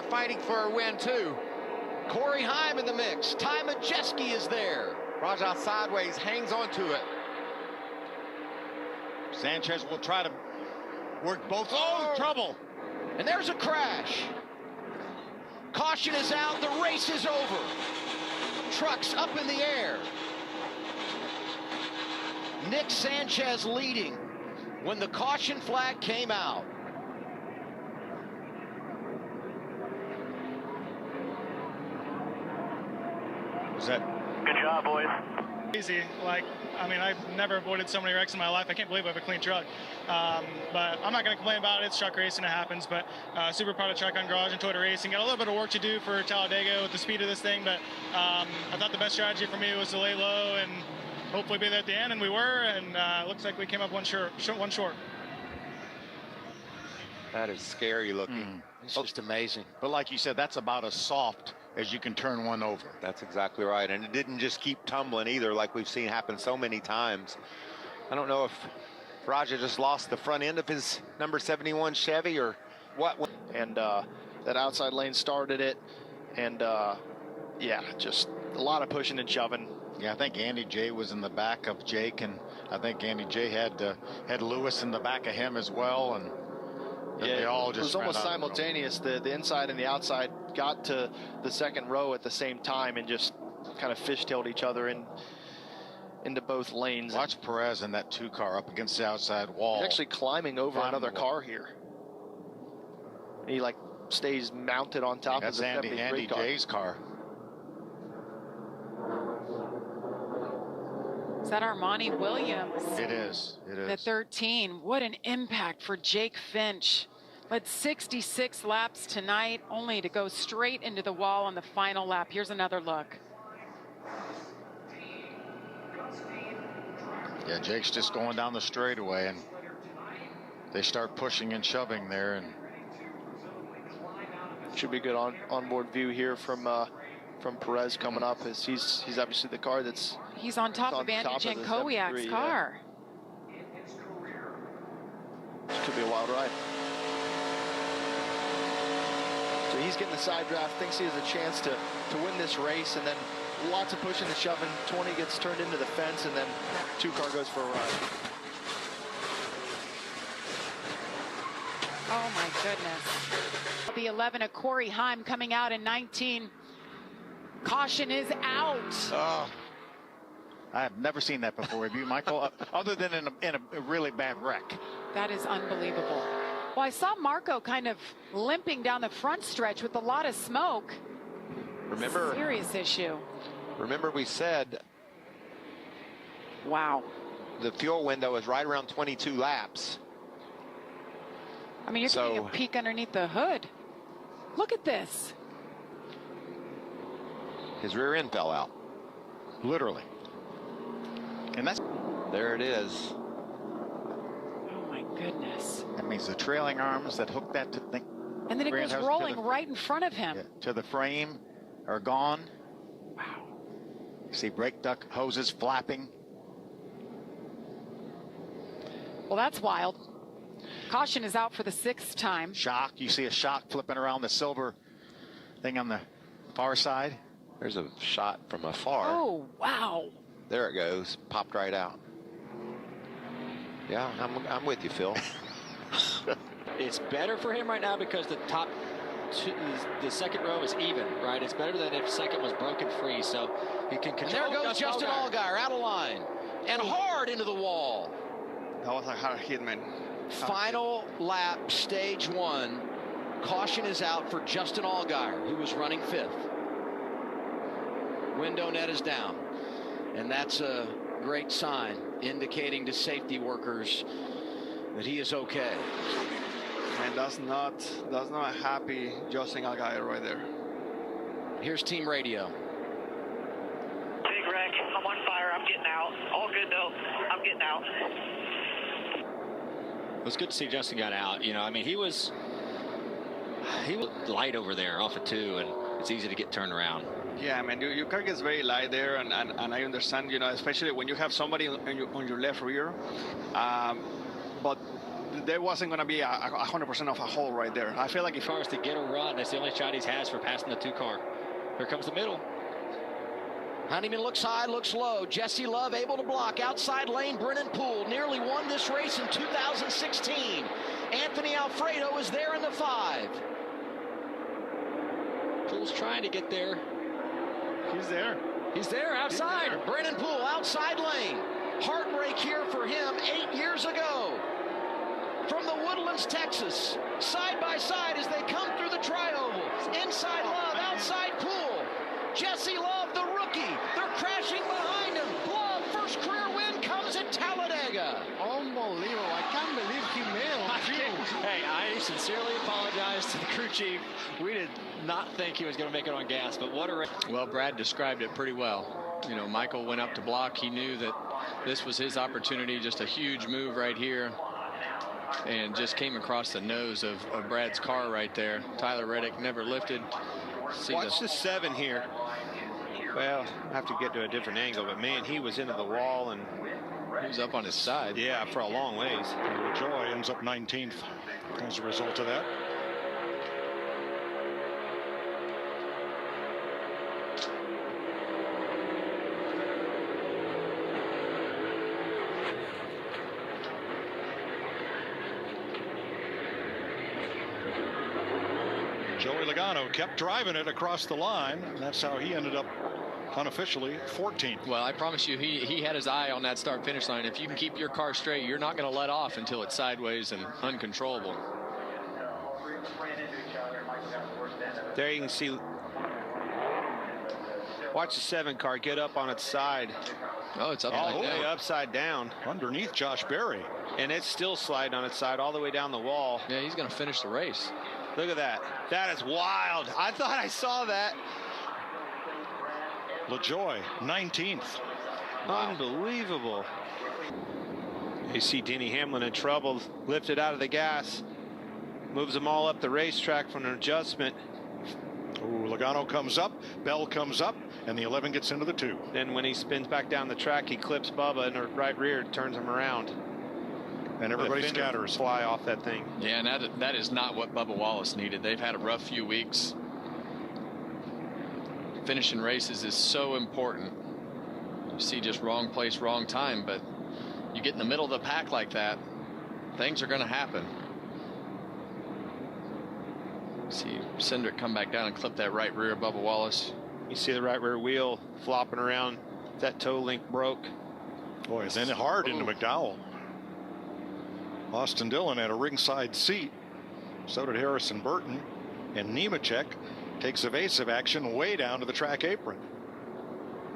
fighting for a win, too. Corey Heim in the mix. Ty Majeski is there. Rajah sideways, hangs onto it. Sanchez will try to work both. Oh, trouble. And there's a crash. Caution is out. The race is over. Trucks up in the air. Nick Sanchez leading when the caution flag came out. Was that? Good job, boys. Easy. Like, I mean, I've never avoided so many wrecks in my life. I can't believe I have a clean truck. But I'm not going to complain about it. It's truck racing. It happens. But super proud of Track on Garage and Toyota Racing. Got a little bit of work to do for Talladega with the speed of this thing. But I thought the best strategy for me was to lay low and hopefully be there at the end. And we were. And it looks like we came up one short. That is scary looking. It's just amazing. But like you said, that's about as soft as you can turn one over. That's exactly right. And it didn't just keep tumbling either, like we've seen happen so many times. I don't know if Raja just lost the front end of his number 71 Chevy or what. And that outside lane started it. And yeah, just a lot of pushing and shoving. Yeah, I think Andy J was in the back of Jake, and I think Andy J had Lewis in the back of him as well, and yeah, they all just it was almost simultaneous. The inside and the outside got to the second row at the same time and just kind of fishtailed each other into both lanes. Watch Perez in that 2 car up against the outside wall. He's actually climbing over another car here. He like stays mounted on top of the Andy J's car. Is that Armani Williams? It is. It is. The 13. What an impact for Jake Finch. Led 66 laps tonight, only to go straight into the wall on the final lap. Here's another look. Yeah, Jake's just going down the straightaway, and they start pushing and shoving there, and should be good onboard view here from Perez coming up, as he's obviously the car that's he's on top of Andy Jankowiak's car. Yeah. This could be a wild ride. So he's getting the side draft, thinks he has a chance to win this race, and then lots of pushing and shoving. 20 gets turned into the fence, and then 2 car goes for a ride. Oh my goodness. The 11 of Corey Heim coming out in 19. Caution is out. I have never seen that before. Have you, Michael? Other than in a really bad wreck. That is unbelievable. Well, I saw Marco kind of limping down the front stretch with a lot of smoke. Remember, serious issue. Remember we said, wow, the fuel window is right around 22 laps. I mean, you're getting a peek underneath the hood. Look at this. His rear end fell out. Literally. And there it is. Oh my goodness. That means the trailing arms that hook that to the, and then it goes rolling right in front of him. Yeah, to the frame are gone. Wow. You see brake duct hoses flapping. Well, that's wild. Caution is out for the 6th time. Shock. You see a shock flipping around the silver thing on the far side. There's a shot from afar. Oh, wow. There it goes. Popped right out. Yeah, I'm with you, Phil. It's better for him right now because the the second row is even, right? It's better than if second was broken free, so he can control. And there goes Justin Allgaier out of line and hard into the wall. That was a hard hit, man. Final lap, stage 1. Caution is out for Justin Allgaier, who was running 5th. Window net is down, and that's a great sign, indicating to safety workers that he is okay. And that's not a happy Justin Allgaier right there. Here's team radio. Big wreck. I'm on fire. I'm getting out. All good though. I'm getting out. It was good to see Justin got out. You know, I mean, he was light over there off of 2, and it's easy to get turned around. Yeah, man, your car gets very light there, and I understand, you know, especially when you have somebody on your left rear. But there wasn't going to be a 100% of a hole right there. I feel like if As far as to get a run, that's the only shot he has for passing the 2 car. Here comes the middle. Honeyman looks high, looks low. Jesse Love able to block. Outside lane, Brennan Poole nearly won this race in 2016. Anthony Alfredo is there in the 5. Poole's trying to get there. he's there. He's there outside. Brennan Poole outside lane. Heartbreak here for him 8 years ago. From the Woodlands, Texas. Side by side as they come through the tri-oval. Inside Love, outside Poole. Jesse Love, the rookie. They're crashing behind him. Love, first career win comes at Talladega. Unbelievable. I can't believe he made Hey, I sincerely apologize to the crew chief. We did not think he was going to make it on gas, but what a race. Well, Brad described it pretty well. You know, Michael went up to block. He knew that this was his opportunity, just a huge move right here, and just came across the nose of Brad's car right there. Tyler Reddick never lifted. Watch the 7 here. Well, I have to get to a different angle, but man, he was into the wall and he was up on his side. Yeah, for a long ways. LaJoie ends up 19th as a result of that. Joey Logano kept driving it across the line, and that's how he ended up unofficially 14th. Well, I promise you, he had his eye on that start-finish line. If you can keep your car straight, you're not going to let off until it's sideways and uncontrollable. There you can see. Watch the 7 car get up on its side. Oh, it's all the way upside down. Underneath Josh Berry. And it's still sliding on its side all the way down the wall. Yeah, he's going to finish the race. Look at that. That is wild. I thought I saw that. LaJoie, 19th. Wow. Unbelievable. You see Denny Hamlin in trouble, lifted out of the gas, moves them all up the racetrack from an adjustment. Oh, Logano comes up, Bell comes up, and the 11 gets into the 2. Then when he spins back down the track, he clips Bubba in the right rear, turns him around. And everybody scatters. Fly off that thing. Yeah, and that is not what Bubba Wallace needed. They've had a rough few weeks. Finishing races is so important. You see just wrong place, wrong time, but you get in the middle of the pack like that, things are going to happen. See Cindric come back down and clip that right rear of Bubba Wallace. You see the right rear wheel flopping around. That toe link broke. Boy, and then hard into McDowell. Austin Dillon had a ringside seat. So did Harrison Burton. And Nemechek takes evasive action way down to the track apron.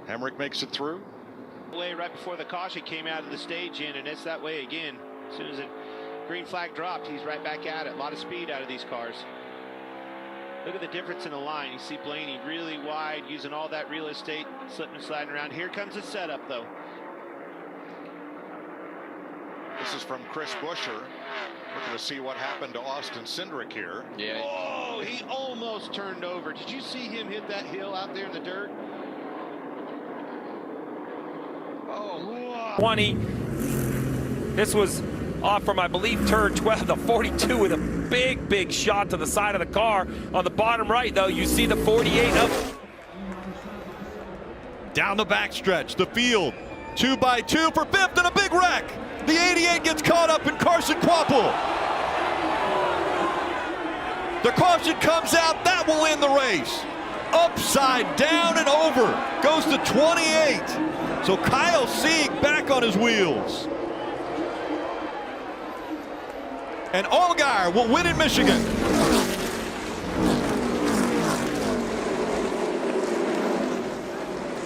Hemrick makes it through. Way right before the caution came out of the stage in, and it's that way again. As soon as the green flag dropped, he's right back at it. A lot of speed out of these cars. Look at the difference in the line. You see Blaney really wide, using all that real estate, slipping and sliding around. Here comes the setup, though. This is from Chris Buescher. Looking to see what happened to Austin Cindric here. Yeah. Oh, he almost turned over. Did you see him hit that hill out there in the dirt? Oh, wow. 20. This was off from, I believe, turn 12, the 42 with a big shot to the side of the car. On the bottom right, though, you see the 48 up. Down the backstretch, the field, 2 by 2 for 5th and a big wreck. The 88 gets caught up in Carson Kvapil. The caution comes out, that will end the race. Upside down and over, goes to 28. So Kyle Sieg back on his wheels. And Allgaier will win in Michigan.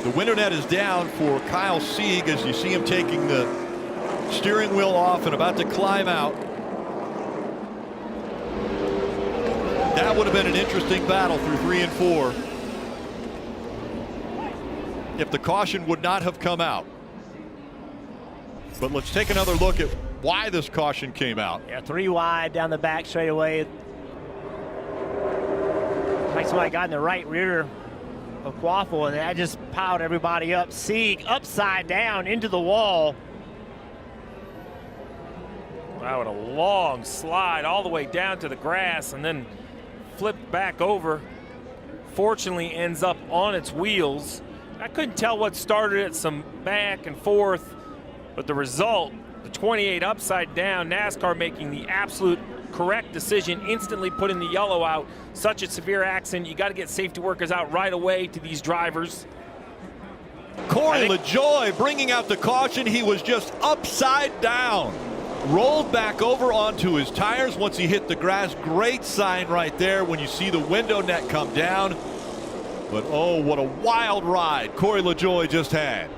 The winter net is down for Kyle Sieg as you see him taking the steering wheel off and about to climb out. That would have been an interesting battle through 3 and 4 if the caution would not have come out. But let's take another look at why this caution came out. Yeah, 3 wide down the back straightaway. Like somebody got in the right rear of Kvapil, and that just piled everybody up. Sieg upside down into the wall. Wow, and a long slide all the way down to the grass and then flipped back over. Fortunately ends up on its wheels. I couldn't tell what started it, some back and forth, but the result, the 28 upside down, NASCAR making the absolute correct decision, instantly putting the yellow out. Such a severe accident, you got to get safety workers out right away to these drivers. Corey LaJoie bringing out the caution. He was just upside down. Rolled back over onto his tires once he hit the grass. Great sign right there when you see the window net come down. But oh, what a wild ride Corey LaJoie just had.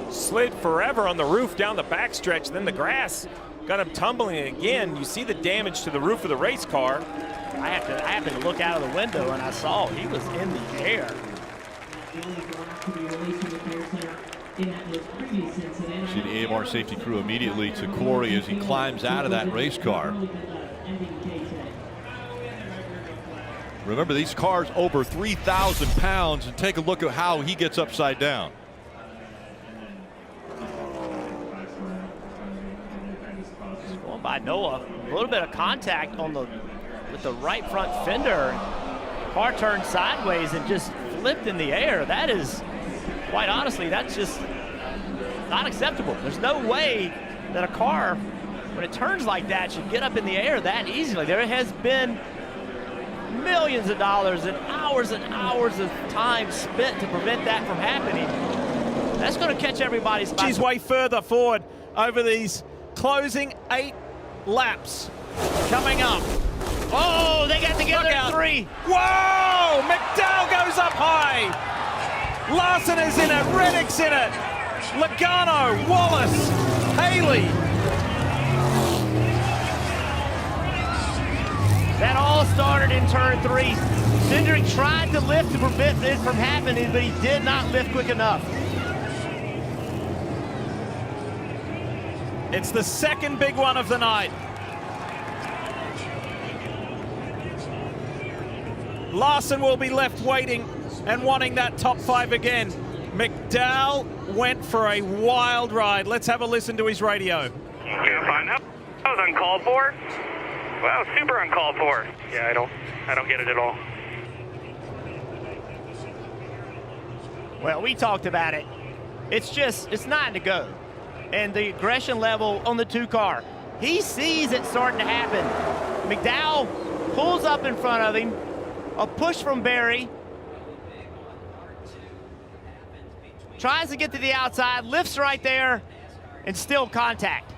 Slid forever on the roof down the backstretch, then the grass got him tumbling again. You see the damage to the roof of the race car. I happened to look out of the window and I saw he was in the air. See the Airborne safety crew immediately to Corey as he climbs out of that race car. Remember, these cars over 3,000 pounds, and take a look at how he gets upside down. Going by Noah, a little bit of contact on with the right front fender. Car turned sideways and just flipped in the air. That is, quite honestly, that's just not acceptable. There's no way that a car, when it turns like that, should get up in the air that easily. There has been millions of dollars and hours of time spent to prevent that from happening. That's going to catch everybody's eye. She's way further forward over these closing 8 laps coming up. Oh, they got together at 3. Whoa! McDowell goes up high. Larson is in it. Reddick's in it. Logano, Wallace, Haley. That all started in turn 3. Cindric tried to lift to prevent it from happening, but he did not lift quick enough. It's the second big one of the night. Larson will be left waiting and wanting that top 5 again. McDowell went for a wild ride. Let's have a listen to his radio. Yeah, fine. That was uncalled for. Wow, super uncalled for. Yeah, I don't get it at all. Well, we talked about it. It's 9 to go. And the aggression level on the 2 car. He sees it starting to happen. McDowell pulls up in front of him. A push from Barry. Tries to get to the outside, lifts right there, and still contact.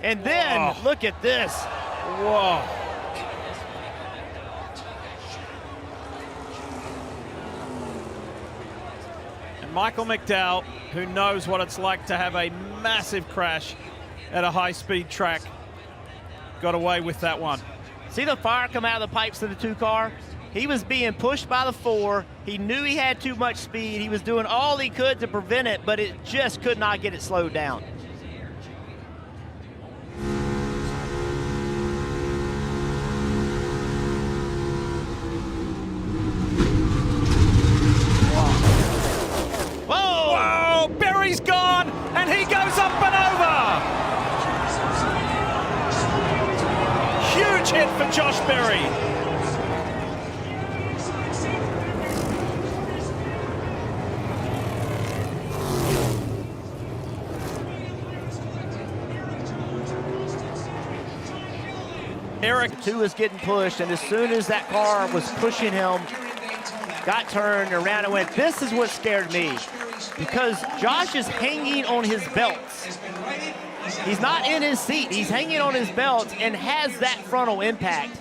And then, look at this. Whoa. And Michael McDowell, who knows what it's like to have a massive crash at a high-speed track, got away with that one. See the fire come out of the pipes of the 2 car? He was being pushed by the 4. He knew he had too much speed. He was doing all he could to prevent it, but it just could not get it slowed down. Whoa! Berry's gone, and he goes up and over. Huge hit for Josh Berry. Eric 2 is getting pushed, and as soon as that car was pushing him, got turned around and went. This is what scared me, because Josh is hanging on his belts. He's not in his seat. He's hanging on his belts and has that frontal impact.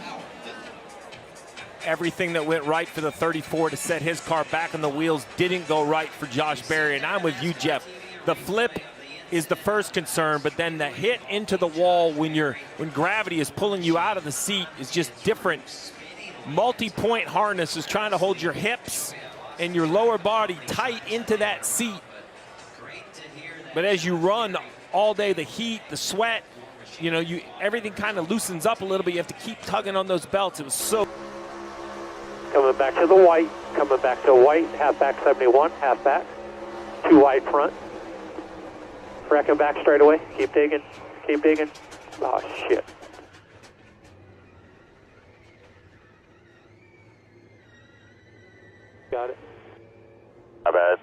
Everything that went right for the 34 to set his car back on the wheels didn't go right for Josh Berry, and I'm with you, Jeff. The flip is the first concern, but then the hit into the wall when gravity is pulling you out of the seat is just different. Multi-point harness is trying to hold your hips and your lower body tight into that seat. But as you run all day, the heat, the sweat, everything kind of loosens up a little bit. You have to keep tugging on those belts. It was so. Coming back to the white, half back 71, half back, 2 wide front. Fracking back straight away, keep digging. Keep digging. Oh, shit. Got it. My bad.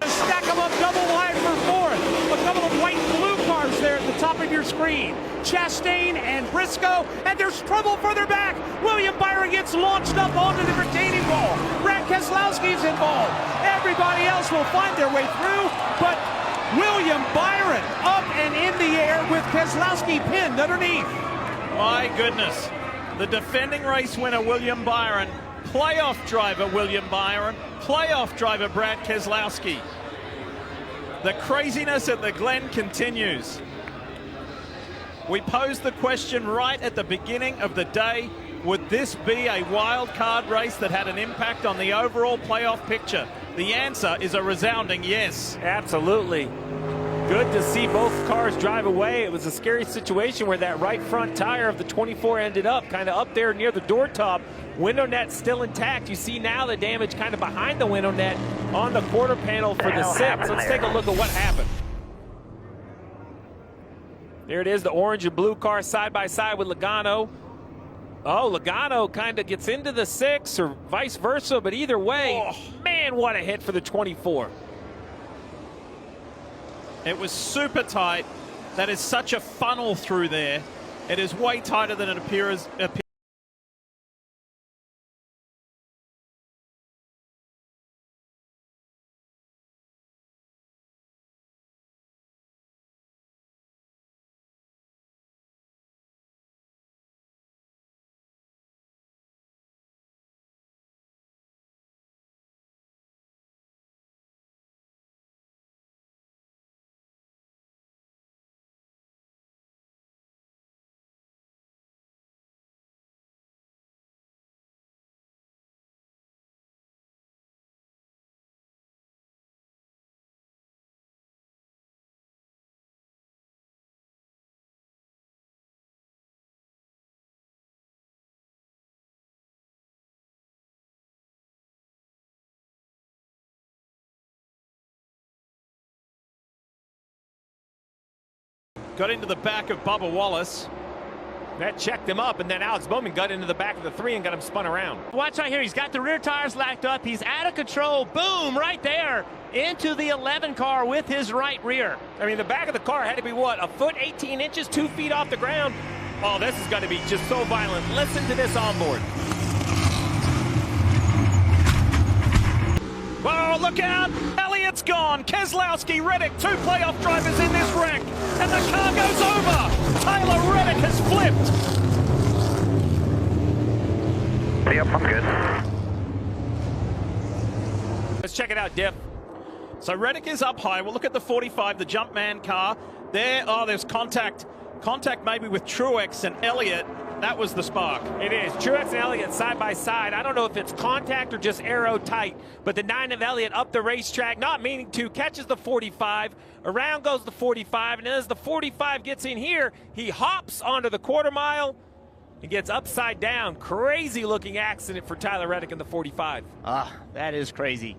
Stack them up double wide for fourth. A couple of white and blue cars there at the top of your screen. Chastain and Briscoe, and there's trouble further back. William Byron gets launched up onto the retaining wall. Brad Keselowski's involved. Everybody else will find their way through, but William Byron up and in the air with Keselowski pinned underneath. My goodness. The defending race winner, William Byron. Playoff driver, William Byron. Playoff driver, Brad Keselowski. The craziness at the Glen continues. We posed the question right at the beginning of the day. Would this be a wild card race that had an impact on the overall playoff picture? The answer is a resounding yes. Absolutely. Good to see both cars drive away. It was a scary situation where that right front tire of the 24 ended up kind of up there near the door top. Window net still intact. You see now the damage kind of behind the window net on the quarter panel for the 6. Let's take a look at what happened. There it is, the orange and blue car side by side with Logano. Oh, Logano kind of gets into the 6 or vice versa, but either way, man, what a hit for the 24. It was super tight. That is such a funnel through there. It is way tighter than it appears. Got into the back of Bubba Wallace. That checked him up, and then Alex Bowman got into the back of the 3 and got him spun around. Watch right here. He's got the rear tires lacked up. He's out of control. Boom, right there into the 11 car with his right rear. I mean, the back of the car had to be, what, a foot, 18 inches, 2 feet off the ground? Oh, this is going to be just so violent. Listen to this onboard. Oh, look out! Elliott's gone. Keselowski, Reddick, 2 playoff drivers in this wreck. And the car goes over. Tyler Reddick has flipped. Yep, I'm good. Let's check it out, Diff. So Reddick is up high. We'll look at the 45, the Jumpman car. There, oh, there's contact. Contact maybe with Truex and Elliott. That was the spark. It is. Truex and Elliott side by side. I don't know if it's contact or just aero tight, but the 9 of Elliott up the racetrack, not meaning to, catches the 45. Around goes the 45, and as the 45 gets in here, he hops onto the quarter mile and gets upside down. Crazy looking accident for Tyler Reddick in the 45. That is crazy.